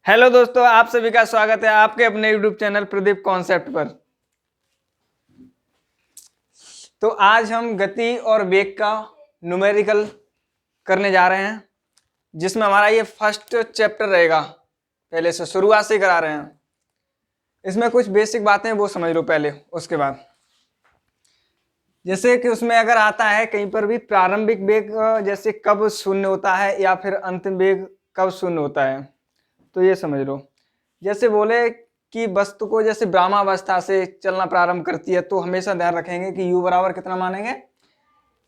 Hello दोस्तों, आप सभी का स्वागत है आपके अपने यूट्यूब चैनल प्रदीप कॉन्सेप्ट पर। तो आज हम गति और वेग का न्यूमेरिकल करने जा रहे हैं, जिसमें हमारा ये फर्स्ट चैप्टर रहेगा। पहले से शुरुआत से करा रहे हैं। इसमें कुछ बेसिक बातें वो समझ लो पहले, उसके बाद जैसे कि उसमें अगर आता है कहीं पर भी प्रारंभिक वेग जैसे कब शून्य होता है या फिर अंतिम वेग कब शून्य होता है, तो ये समझ लो। जैसे बोले कि वस्तु को जैसे ब्रह्मावस्था से चलना प्रारंभ करती है, तो हमेशा ध्यान रखेंगे कि u बराबर कितना मानेंगे,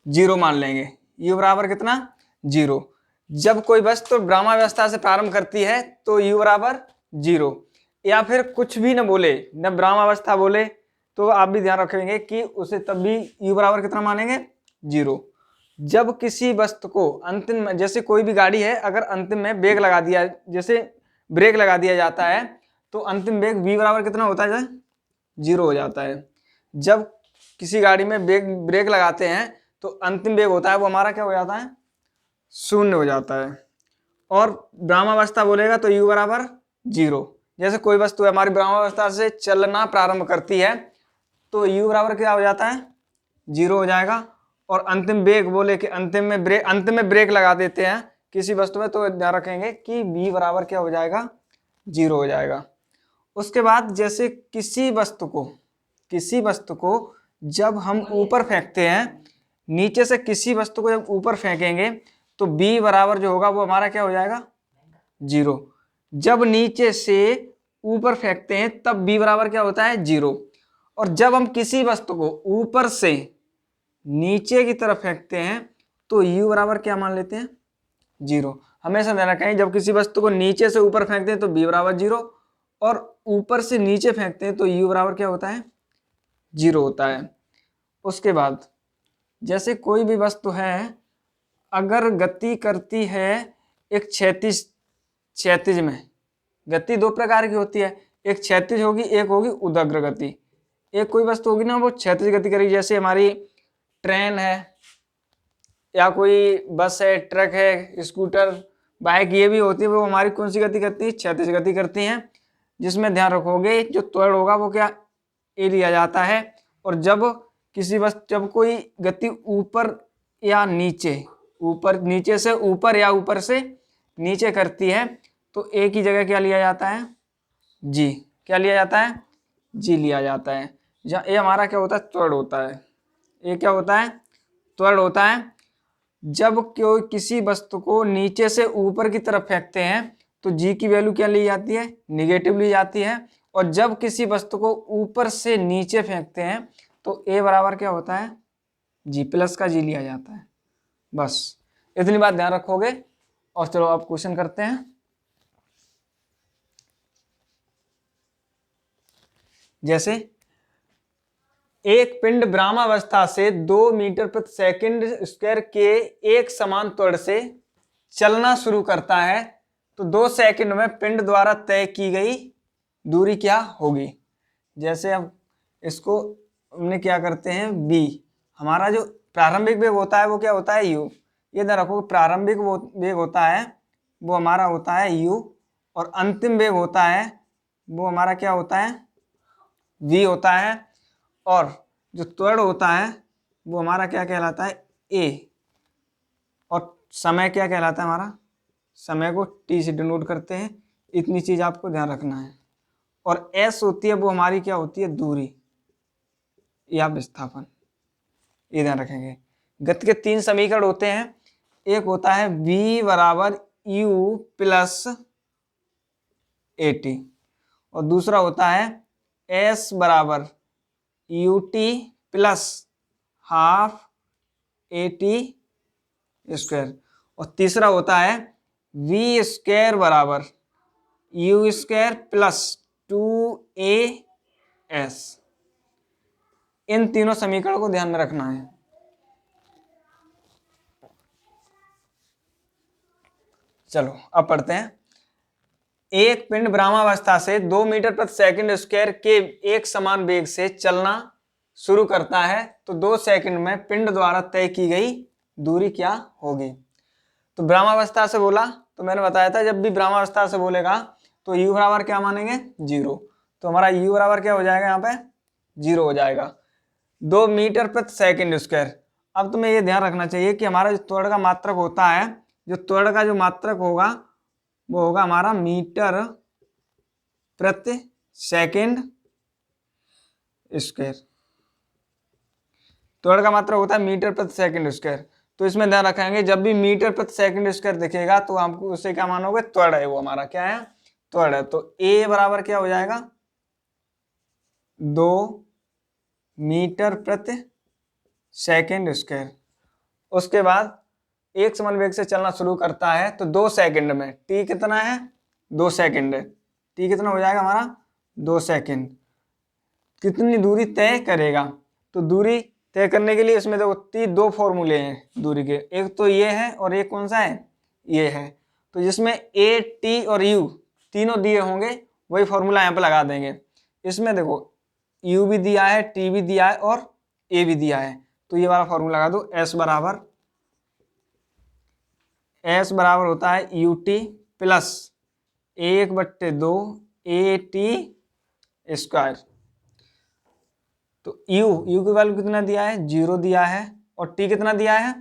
0 मान लेंगे। u बराबर कितना, 0। जब कोई वस्तु ब्रह्मावस्था से प्रारंभ करती है तो u बराबर 0, या फिर कुछ भी न बोले, न ब्रह्मावस्था बोले, तो आप भी ध्यान रखेंगे कि उसे तब भी u बराबर कितना मानेंगे, 0। जब किसी वस्तु को अंतिम में, जैसे कोई भी गाड़ी है, अगर अंतिम में ब्रेक लगा दिया, जैसे ब्रेक लगा दिया जाता है, तो अंतिम वेग v बराबर कितना होता है, 0 हो जाता है। जब किसी गाड़ी में ब्रेक लगाते हैं तो अंतिम वेग होता है वो हमारा क्या हो जाता है, 0 हो जाता है। और ब्रह्मावस्था बोलेगा तो u बराबर 0। जैसे कोई वस्तु है हमारी ब्रह्मावस्था से चलना प्रारंभ करती है तो u बराबर क्या हो जाता है, 0 हो जाएगा। और अंतिम वेग बोले कि अंतिम में ब्रेक लगा देते हैं किसी वस्तु में, तो ध्यान रखेंगे कि v बराबर क्या हो जाएगा, 0 हो जाएगा। उसके बाद जैसे किसी वस्तु को जब हम ऊपर फेंकते हैं, नीचे से किसी वस्तु को जब ऊपर फेंकेंगे तो b बराबर जो होगा वो हमारा क्या हो जाएगा, 0। जब नीचे से ऊपर फेंकते हैं तब b बराबर क्या होता है, 0। और जब हम किसी वस्तु को ऊपर से नीचे की तरफ फेंकते हैं तो u बराबर क्या मान लेते हैं, 0। हमेशा ध्यान रखें, जब किसी वस्तु को नीचे से ऊपर फेंकते हैं तो b बराबर 0, और ऊपर से नीचे फेंकते हैं तो u बराबर क्या होता है, 0 होता है। उसके बाद जैसे कोई भी वस्तु है अगर गति करती है एक क्षैतिज में, गति दो प्रकार की होती है, एक क्षैतिज होगी, एक होगी उदग्र गति। एक कोई वस्तु होगी ना वो क्षैतिज गति करेगी, जैसे हमारी ट्रेन है या कोई बस है, ट्रक है, स्कूटर, बाइक, ये भी होती है, वो हमारी कौन सी गति करती है, क्षैतिज गति करती हैं। जिसमें ध्यान रखोगे जो त्वरण होगा वो क्या ए लिया जाता है। और जब कोई गति ऊपर या नीचे, नीचे से ऊपर या ऊपर से नीचे करती है तो ए की जगह क्या लिया जाता है, जी। क्या लिया जाता है, जी लिया जाता है। जहाँ ए हमारा क्या होता है, त्वरण होता है। ए क्या होता है, त्वरण होता है। जब कोई किसी वस्तु को नीचे से ऊपर की तरफ फेंकते हैं तो जी की वैल्यू क्या ली जाती है, निगेटिव ली जाती है। और जब किसी वस्तु को ऊपर से नीचे फेंकते हैं तो ए बराबर क्या होता है, जी प्लस का जी लिया जाता है। बस इतनी बात ध्यान रखोगे। और चलो अब क्वेश्चन करते हैं। जैसे एक पिंड ब्रह्मावस्था से 2 मीटर प्रति सेकंड स्क्वायर के एक समान त्वरण से चलना शुरू करता है तो 2 सेकंड में पिंड द्वारा तय की गई दूरी क्या होगी। जैसे अब इसको हमने क्या करते हैं, b, हमारा जो प्रारंभिक वेग होता है वो क्या होता है, u। ये ध्यान रखो, प्रारंभिक वेग होता है वो हमारा होता है u, और अंतिम वेग होता है वो हमारा क्या होता है, v होता है। और जो त्वरण होता है वो हमारा क्या कहलाता है, a। और समय क्या कहलाता है, हमारा समय को t से डिनोट करते हैं। इतनी चीज आपको ध्यान रखना है। और s होती है वो हमारी क्या होती है, दूरी या विस्थापन, ये ध्यान रखेंगे। गति के 3 समीकरण होते हैं। एक होता है v बराबर u प्लस at, और दूसरा होता है s बराबर ut plus half at square, और तीसरा होता है v स्क्वायर बराबर u स्क्वायर प्लस 2as। इन तीनों समीकरण को ध्यान में रखना है। चलो अब पढ़ते हैं। एक पिंड ब्रह्मावस्था से 2 मीटर प्रति सेकंड स्क्वायर के एक समान वेग से चलना शुरू करता है तो 2 सेकंड में पिंड द्वारा तय की गई दूरी क्या होगी। तो ब्रह्मावस्था से बोला तो मैंने बताया था, जब भी ब्रह्मावस्था से बोलेगा तो u बराबर क्या मानेंगे 0। तो हमारा u बराबर क्या हो जाएगा यहाँ पे 0 हो जाएगा। 2 मीटर प्रति सेकंड स्क्वायर। अब तुम्हें ये ध्यान रखना चाहिए कि हमारा जो त्वरण का मात्रक होता है, जो त्वरण का जो मात्रक होगा वो होगा हमारा मीटर प्रति सेकंड स्क्वायर। त्वरण का मात्रक होता है मीटर प्रति सेकंड स्क्वायर। तो इसमें ध्यान रखेंगे जब भी मीटर प्रति सेकंड स्क्वायर दिखेगा तो आपको उससे क्या मानोगे त्वरण है, वो हमारा क्या है त्वरण है। तो a बराबर क्या हो जाएगा 2 मीटर प्रति सेकंड स्क्वायर। उसके बाद एक समान वेग से चलना शुरू करता है तो 2 सेकंड में t कितना है 2 सेकंड है। t कितना हो जाएगा हमारा 2 सेकंड। कितनी दूरी तय करेगा, तो दूरी तय करने के लिए इसमें देखो 2 फॉर्मूले हैं दूरी के, एक तो ये है और एक कौन सा है ये है। तो जिसमें a t और u तीनों दिए होंगे वही फॉर्मूला यहाँ पे लगा देंगे। इसमें देखो u भी दिया है, t भी दिया है और a भी दिया है, तो ये वाला फॉर्मूला लगा दो। s बराबर होता है ut प्लस 1/2 at स्क्वायर। तो u की वैल्यू कितना दिया है 0 दिया है और t कितना दिया है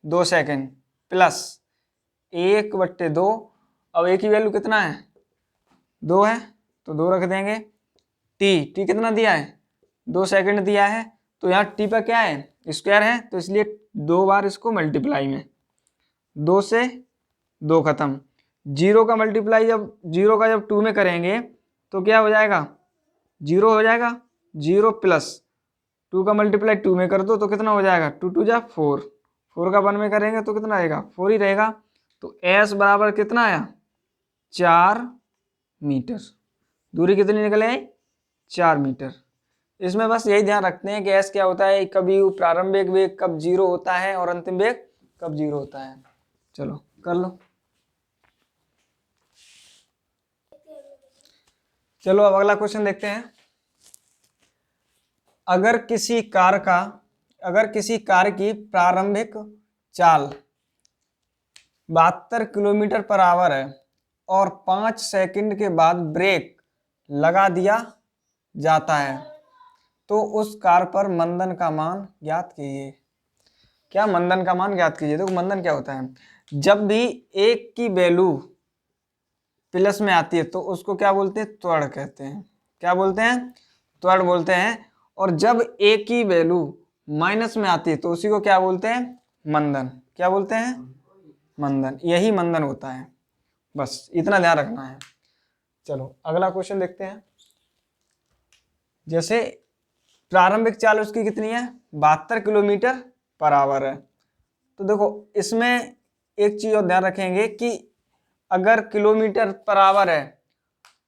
2 सेकंड प्लस 1/2। अब a की वैल्यू कितना है 2 है तो 2 रख देंगे। t कितना दिया है 2 सेकंड दिया है, तो यहाँ t पर क्या है स्क्वायर है तो इसलिए 2 बार इसको मल्टीप्लाई में 2 से 2 खत्म। 0 का मल्टीप्लाई जब 2 में करेंगे तो क्या हो जाएगा 0 हो जाएगा। 0 प्लस 2 का मल्टीप्लाई 2 में कर दो तो कितना हो जाएगा 2 2 जा 4। 4 का 1 में करेंगे तो कितना रहेगा 4 ही रहेगा। तो s बराबर कितना आया 4 मीटर। दूरी कितनी निकल आई 4 मीटर। इसमें बस यही ध्यान रखते हैं कि s क्या होता है, कभी प्रारंभिक वेग कब 0 होता है और अंतिम वेग कब 0 होता है। चलो कर लो। चलो अब अगला क्वेश्चन देखते हैं। अगर किसी कार की प्रारंभिक चाल 72 किलोमीटर पर आवर है और 5 सेकंड के बाद ब्रेक लगा दिया जाता है तो उस कार पर मंदन का मान ज्ञात कीजिए। क्या मंदन का मान ज्ञात कीजिए। देखो मंदन क्या होता है, जब भी एक की वैल्यू प्लस में आती है तो उसको क्या बोलते हैं त्वरण कहते हैं। क्या बोलते हैं त्वरण बोलते हैं। और जब एक की वैल्यू माइनस में आती है तो उसी को क्या बोलते हैं मंदन। क्या बोलते हैं मंदन। यही मंदन होता है, बस इतना ध्यान रखना है। चलो अगला क्वेश्चन देखते हैं। जैसे प्रारंभिक चाल उसकी कितनी है 72 किलोमीटर पर आवर है। तो देखो इसमें एक चीज और ध्यान रखेंगे कि अगर किलोमीटर पर आवर है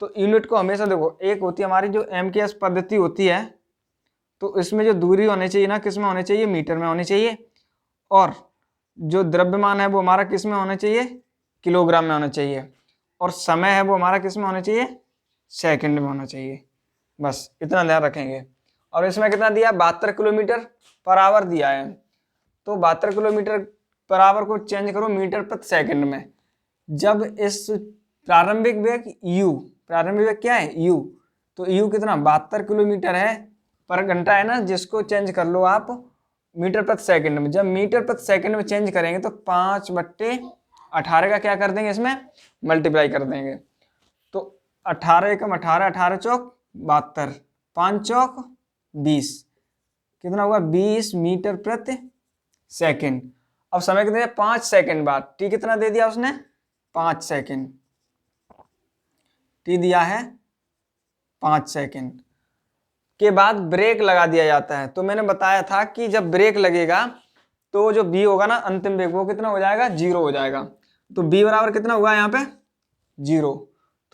तो यूनिट को हमेशा देखो, एक होती है हमारी जो MKS पद्धति होती है, तो इसमें जो दूरी होनी चाहिए ना किस में होनी चाहिए मीटर में होनी चाहिए, और जो द्रव्यमान है वो हमारा किस में होना चाहिए किलोग्राम में होना चाहिए, और समय है वो हमारा किस में होना चाहिए सेकंड में होना चाहिए। बस इतना ध्यान रखेंगे। और इसमें कितना दिया 72 किलोमीटर पर आवर दिया है, तो 72 किलोमीटर पर आवर को चेंज करो मीटर प्रति सेकंड में। जब इस प्रारंभिक वेग u, प्रारंभिक वेग क्या है u, तो u कितना 72 किलोमीटर है पर घंटा है ना, जिसको चेंज कर लो आप मीटर प्रति सेकंड में। जब मीटर प्रति सेकंड में चेंज करेंगे तो 5/18 का क्या कर देंगे इसमें मल्टीप्लाई कर देंगे। तो 18 एकम 18, 18 चौक 72, 5 चौक 20, कितना हुआ 20 मीटर प्रति सेकंड। अब समय कितने 5 सेकंड बाद t कितना दे दिया उसने 5 सेकंड, t दिया है 5 सेकंड के बाद ब्रेक लगा दिया जाता है। तो मैंने बताया था कि जब ब्रेक लगेगा तो जो b होगा ना अंतिम वेग वो कितना हो जाएगा 0 हो जाएगा। तो b बराबर कितना हुआ यहाँ पे 0।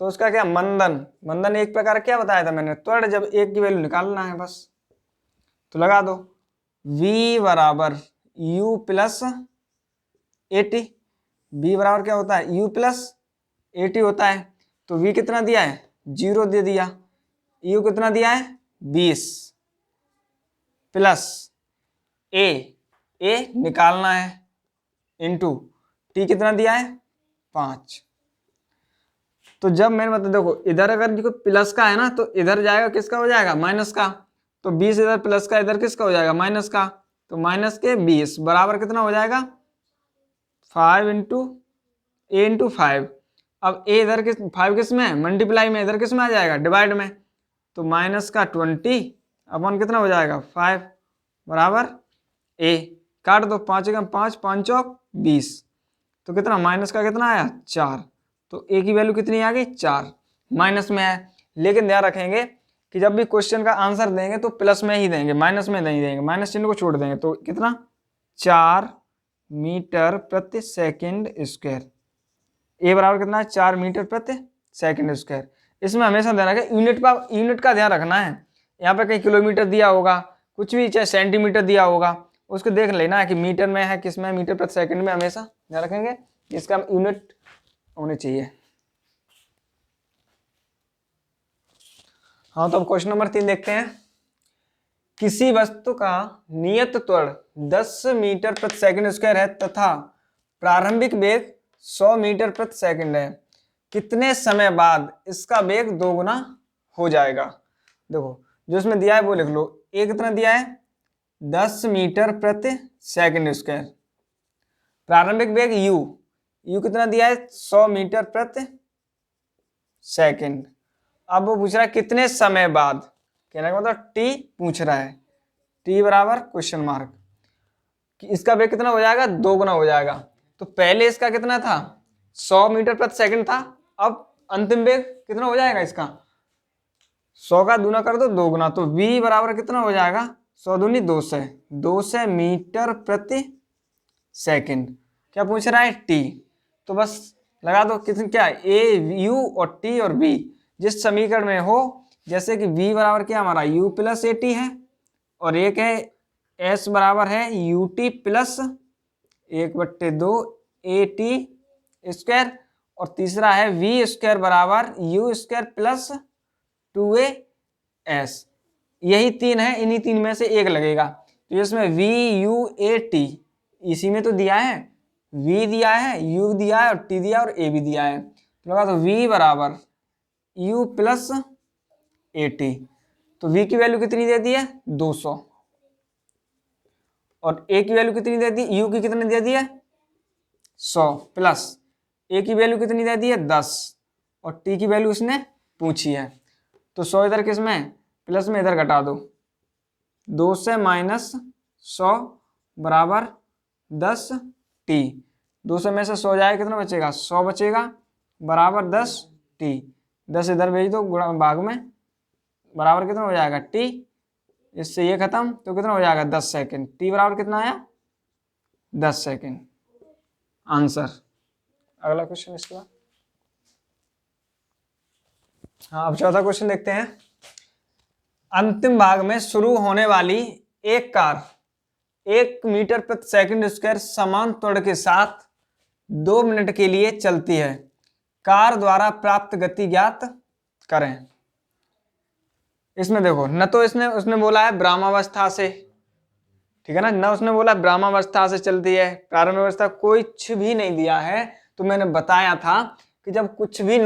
तो उसका क्या मंदन एक प्रकार क्या बताया था मैंने त्वरण, जब एक की वैल्यू निकालना है बस। तो लगा दो v बराबर u प्लस at। v बराबर क्या होता है u प्लस at होता है। तो v कितना दिया है 0 दे दिया, u कितना दिया है 20 प्लस a निकालना है इंटू t कितना दिया है 5। तो जब मैंने मतलब देखो इधर अगर देखो प्लस का है ना तो इधर जाएगा किसका हो जाएगा माइनस का, तो 20 इधर प्लस का इधर किसका हो जाएगा माइनस का, तो माइनस के 20 बराबर कितना हो जाएगा 5 इंटू ए इंटू 5। अब ए इधर किस 5 किस में है मल्टीप्लाई में, इधर किस में आ जाएगा डिवाइड में, तो माइनस का 20 अपन कितना हो जाएगा 5 बराबर ए, काट दो 5 एकम 5 5 चौक 20, तो कितना माइनस का कितना आया 4, तो ए की वैल्यू कितनी आ गई 4 माइनस में है। लेकिन ध्यान रखेंगे कि जब भी क्वेश्चन का आंसर देंगे तो प्लस में ही देंगे, माइनस में नहीं देंगे, माइनस चिन्ह को छोड़ देंगे। तो कितना 4 मीटर प्रति सेकंड स्क्वायर, ए बराबर कितना है 4 मीटर प्रति सेकंड स्क्वायर। इसमें हमेशा ध्यान रखें यूनिट का ध्यान रखना है। यहाँ पे कहीं किलोमीटर दिया होगा, कुछ भी चाहे सेंटीमीटर दिया होगा, उसको देख लेना है कि मीटर में है किस में, मीटर प्रति सेकंड में, हमेशा ध्यान रखेंगे इसका यूनिट होने चाहिए। हाँ तो अब क्वेश्चन नंबर 3 देखते हैं। किसी वस्तु का नियत त्वरण 10 मीटर प्रति सेकंड स्क्वायर है तथा प्रारंभिक वेग 100 मीटर प्रति सेकंड है, कितने समय बाद इसका वेग 2 गुना हो जाएगा। देखो जो इसमें दिया है वो लिख लो, ए कितना दिया है 10 मीटर प्रति सेकंड स्क्वायर, प्रारंभिक वेग यू कितना दिया है 100 मीटर प्रति सेकंड। अब वो पूछ रहा है कितने समय बाद, कहने का मतलब टी पूछ रहा है, टी बराबर क्वेश्चन मार्क, कि इसका वेग कितना हो जाएगा 2 गुना हो जाएगा। तो पहले इसका कितना था 100 मीटर प्रति सेकंड था, अब अंतिम वेग कितना हो जाएगा इसका 100 का दूना कर दो 2 गुना, तो v बराबर कितना हो जाएगा 100 दूनी 200 मीटर प्रति सेकंड। क्या पूछ रहा है t, तो बस लगा दो कितने क्या a u और t और v जिस समीकरण में हो, जैसे कि v बराबर क्या हमारा u प्लस ए टी है, और एक है s बराबर है U T plus 1/2 A T square, और तीसरा है वी स्क्वायर बराबर you square plus 2a s। यही तीन है, इन्हीं तीन में से एक लगेगा। तो इसमें वी यू ए टी इसी में तो दिया है, v दिया है, u दिया है और t दिया और a भी दिया है, तो लगा तो v बराबर u प्लस ए टी। तो v की वैल्यू कितनी दे दी है 200, और a की वैल्यू कितनी दे दी, u की कितनी दे दी है 100 प्लस a की वैल्यू कितनी दे दी है 10, और t की वैल्यू इसने पूछी है। तो 100 इधर किस में प्लस में इधर घटा दो, 2 से माइनस 100 बराबर 10 t, 200 में से 100 जाएगा कितना बचेगा 100 बचेगा बराबर 10 t, 10 इधर भेज दो गुणा भाग में, बराबर कितना हो जाएगा t, इससे ये खत्म तो कितना हो जाएगा 10 सेकंड, t बराबर कितना आया 10 सेकंड आंसर। अगला क्वेश्चन इसके बाद, हाँ अब चौथा क्वेश्चन देखते हैं। अंतिम भाग में शुरू होने वाली एक कार 1 मीटर प्रति सेकंड स्क्वायर समान त्वरण के साथ 2 मिनट के लिए चलती है, कार द्वारा प्राप्त गति ज्ञात करें। इसमें देखो न तो उसने बोला है ब्रह्मावस्था से, ठीक है ना, न उसने बोला ब्रह्मावस्था से चलती है, प्रारंभिक अवस्था कुछ भी नहीं दिया है। तो मैंने बताया था कि जब कुछ भी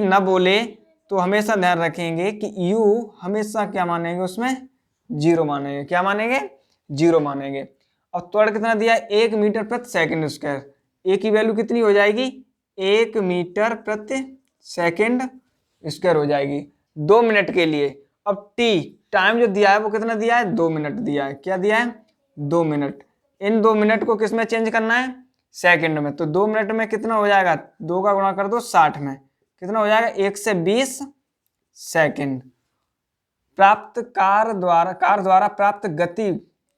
न बोले तो हमेशा ध्यान रखेंगे कि u हमेशा क्या मानेंगे, उसमें 0 मानेंगे। क्या मानेंगे 0 मानेंगे। अब त्वरण कितना दिया है 1 मीटर प्रति सेकंड स्क्वायर, a की वैल्यू कितनी हो जाएगी 1 मीटर प्रति सेकंड स्क्वायर हो जाएगी 2 मिनट के लिए। अब t टाइम जो दिया है वो कितना दिया है 2 मिनट दिया है। क्या दिया है 2 मिनट। इन 2 मिनट को किस में चेंज करना है सेकंड में, तो 2 मिनट में कितना हो जाएगा 2 का गुणा कर दो 60 में, कितना हो जाएगा 1 से 20 सेकंड। प्राप्त कार द्वारा प्राप्त गति,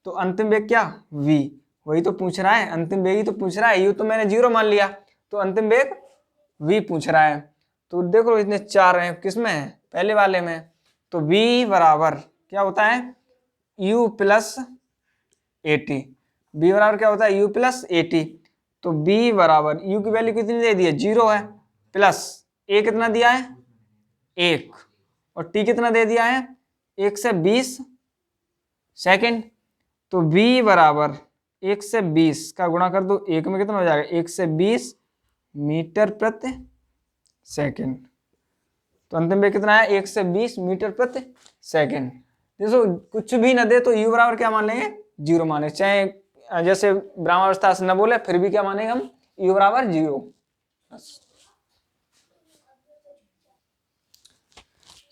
तो अंतिम वेग क्या v, वही तो पूछ रहा है, अंतिम वेग ही तो पूछ रहा है, u तो मैंने 0 मान लिया, तो अंतिम वेग v पूछ रहा है। तो देखो इतने 4 हैं, किसमें है पहले वाले में, तो v बराबर क्या होता है u plus A T, b बराबर क्या होता है u प्लस ए टी। तो b बराबर u की वैल्यू कितनी दे दी है 0 है, प्लस a कितना दिया है 1, और t कितना दे दिया है 1 से 20 सेकंड। तो v बराबर 1 से 20 का गुणा कर दो 1 में, कितना हो जाएगा 1 से 20 मीटर प्रति सेकेंड। तो अंतिम वेग कितना है, 120 मीटर प्रति सेकेंड। देखो कुछ भी न दे तो u बराबर क्या मान लेंगे, 0 माने, चाहे जैसे ब्रह्मावस्था से न बोले फिर भी क्या मानेंगे हम, u बराबर 0।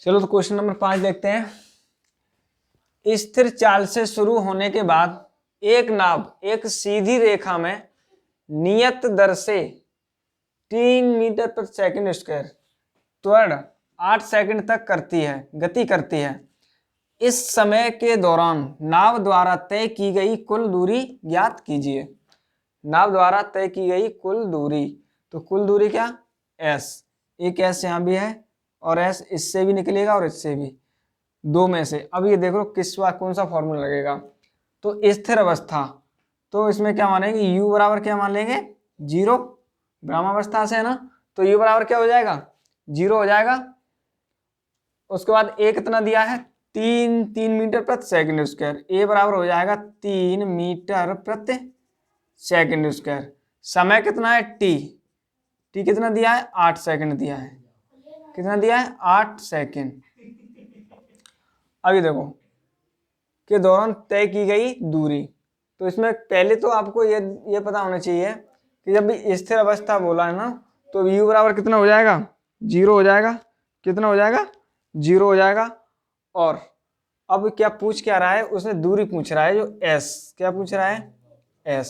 चलो तो क्वेश्चन नंबर 5 देखते हैं। स्थिर चाल से शुरू होने के बाद एक नाव एक सीधी रेखा में नियत दर से 3 मीटर प्रति सेकंड स्क्वायर त्वरण 8 सेकंड तक गति करती है। इस समय के दौरान नाव द्वारा तय की गई कुल दूरी ज्ञात कीजिए। नाव द्वारा तय की गई कुल दूरी, तो कुल दूरी क्या, s, एक s यहाँ भी है और s इससे भी निकलेगा और इससे भी, दो में से। अब ये देखो कौन सा फॉर्मूला लगेगा। तो स्थिर अवस्था, तो इसमें क्या मानेंगे, u बराबर क्या मान लेंगे, 0, ब्रह्मावस्था से है ना, तो u बराबर क्या हो जाएगा, 0 हो जाएगा। उसके बाद a कितना दिया है, 3 मीटर प्रति सेकंड स्क्वायर, a बराबर हो जाएगा 3 मीटर प्रति सेकंड स्क्वायर। समय कितना है, t कितना दिया है, 8 सेकंड दिया है, कितना दिया है, 8 सेकंड। अभी देखो के दौरान तय की गई दूरी, तो इसमें पहले तो आपको ये पता होना चाहिए कि जब भी स्थिर अवस्था बोला है ना, तो u बराबर कितना हो जाएगा, 0 हो जाएगा, कितना हो जाएगा, 0 हो जाएगा। और अब क्या पूछ क्या रहा है, उसने दूरी पूछ रहा है जो s, क्या पूछ रहा है, s।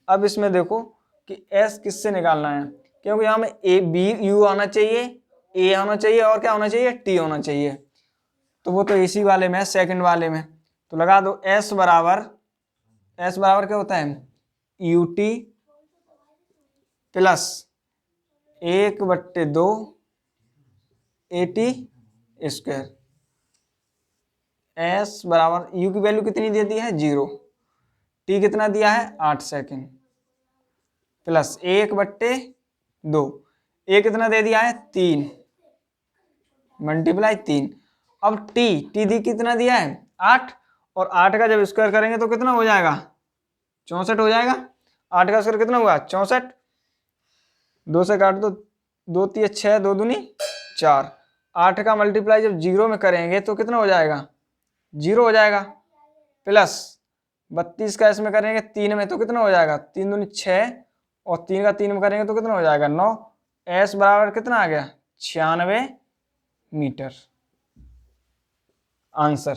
अब इसमें देखो कि s किससे निकालना है, क्योंकि यहाँ में a b u आना चाहिए, a होना चाहिए और क्या होना चाहिए, t होना चाहिए। तो वो तो इसी वाले में है, सेकंड वाले में, तो लगा दो s बराबर क्या होता है, ut plus 1/2 at square. s बराबर u की वैल्यू कितनी दे दी है, 0, t कितना दिया है, 8 सेकंड, प्लस 1/2, a कितना दे दिया है, 3, मल्टीप्लाई 3। अब t दी कितना दिया है, 8, और 8 का जब स्क्वायर करेंगे तो कितना हो जाएगा, 64 हो जाएगा। 8 का स्क्वायर कितना हुआ, 64, 2 से काट दो, 2 3 6, 2 दूनी 4। 8 का मल्टीप्लाई जब 0 में करेंगे तो कितना हो जाएगा, 0 हो जाएगा, प्लस 32 का इसमें करेंगे 3 में तो कितना हो जाएगा, 3 दूनी 6, और 3 का 3 में करेंगे तो कितना हो जाएगा, 9। s बराबर कितना आ गया, 96 मीटर। आंसर